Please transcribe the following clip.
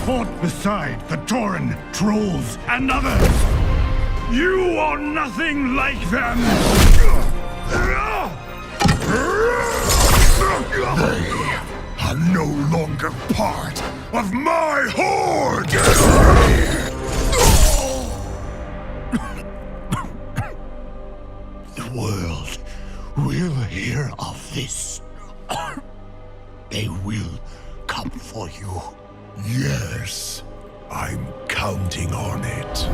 fought beside the Taran, trolls, and others. You are nothing like them! They are no longer part of my horde! The world will hear of this. They will come for you. Yes, I'm counting on it.